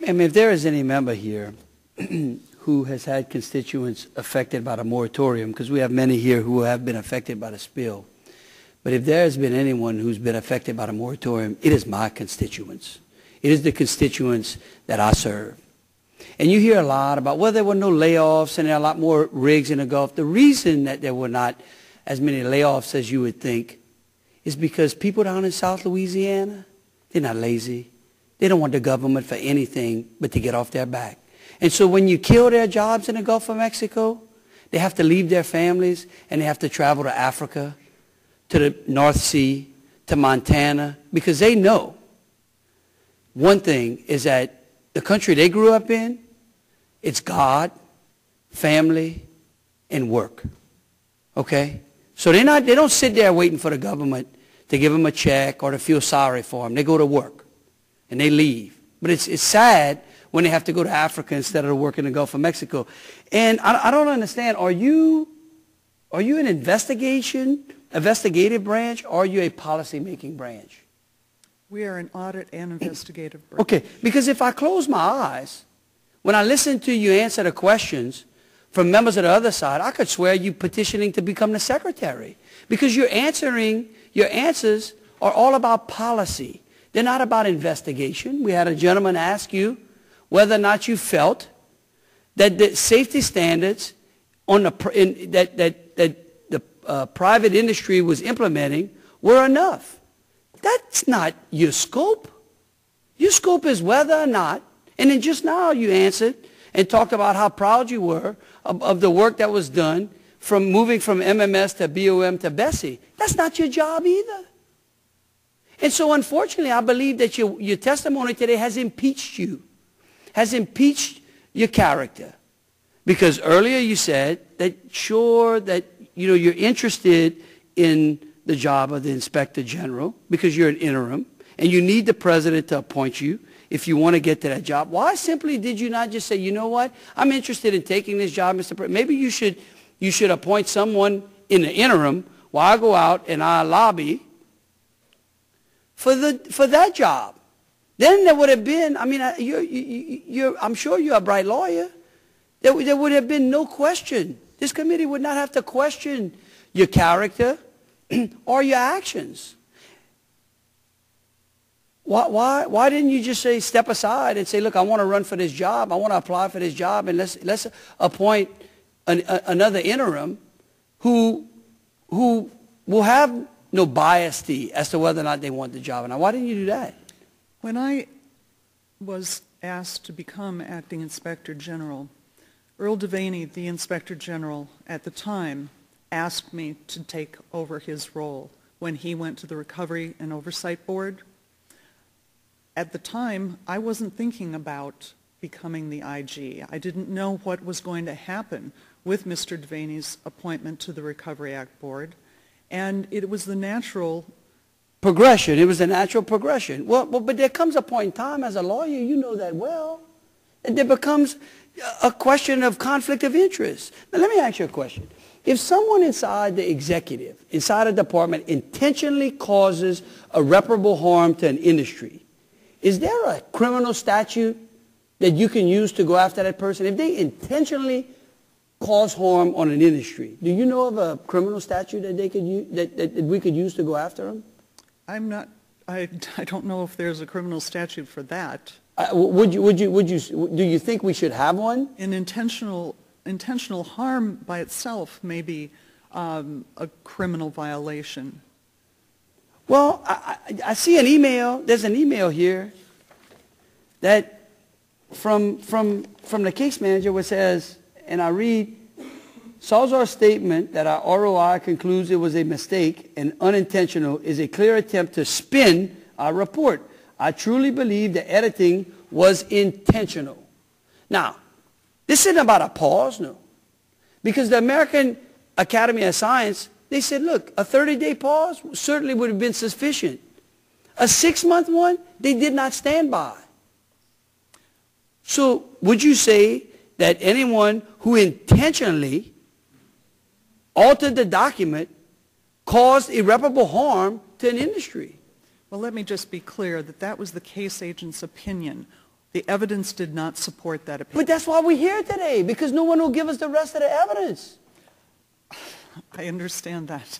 And if there is any member here who has had constituents affected by the moratorium, because we have many here who have been affected by the spill, but if there has been anyone who's been affected by the moratorium, it is my constituents. It is the constituents that I serve. And you hear a lot about, well, there were no layoffs and there are a lot more rigs in the Gulf. The reason that there were not as many layoffs as you would think is because people down in South Louisiana, they're not lazy. They don't want the government for anything but to get off their back. And so when you kill their jobs in the Gulf of Mexico, they have to leave their families and they have to travel to Africa, to the North Sea, to Montana, because they know one thing is that the country they grew up in, it's God, family, and work. Okay? So they don't sit there waiting for the government to give them a check or to feel sorry for them. They go to work and they leave. But it's sad when they have to go to Africa instead of work in the Gulf of Mexico. And I don't understand, are you an investigative branch, or are you a policy-making branch? We are an audit and investigative branch. Okay, because if I close my eyes, when I listen to you answer the questions from members of the other side, I could swear you petitioning to become the secretary. Because your answers are all about policy. They're not about investigation. We had a gentleman ask you whether or not you felt that the safety standards on that the private industry was implementing were enough. That's not your scope. Your scope is whether or not, and then just now you answered and talked about how proud you were of the work that was done from moving from MMS to BOM to Bessie. That's not your job either. And so unfortunately, I believe that your testimony today has impeached you, has impeached your character. Because earlier you said that sure that you're interested in the job of the Inspector General because you're an interim and you need the president to appoint you if you want to get to that job. Why simply did you not just say, you know what, I'm interested in taking this job, Mr. President. Maybe you should appoint someone in the interim while I go out and I lobby for that job. Then there would have been, I mean, I'm sure you're a bright lawyer. There would have been no question. This committee would not have to question your character or your actions. Why didn't you just say, step aside and say, look, I want to run for this job. I want to apply for this job, and let's appoint another interim who will have no bias as to whether or not they want the job. Now, why didn't you do that? When I was asked to become acting Inspector General, Earl Devaney, the Inspector General at the time, asked me to take over his role when he went to the Recovery and Oversight Board. At the time, I wasn't thinking about becoming the IG. I didn't know what was going to happen with Mr. Devaney's appointment to the Recovery Act Board, and it was the natural progression. It was a natural progression. Well, but there comes a point in time as a lawyer, you know that well, and there becomes a question of conflict of interest. Now, let me ask you a question. If someone inside the executive, inside a department, intentionally causes irreparable harm to an industry, is there a criminal statute that you can use to go after that person? If they intentionally cause harm on an industry, do you know of a criminal statute that they could use, that we could use to go after them? I don't know if there's a criminal statute for that. Do you think we should have one? An intentional harm by itself may be a criminal violation. Well, I see an email. There's an email here that from the case manager which says, and I read, Salzar's statement that our ROI concludes it was a mistake and unintentional is a clear attempt to spin our report. I truly believe the editing was intentional. Now, this isn't about a pause, no. Because the American Academy of Science, they said, look, a 30-day pause certainly would have been sufficient. A 6-month one, they did not stand by. So would you say that anyone who intentionally altered the document caused irreparable harm to an industry? Well, let me just be clear that that was the case agent's opinion. The evidence did not support that opinion. But that's why we're here today, because no one will give us the rest of the evidence. I understand that.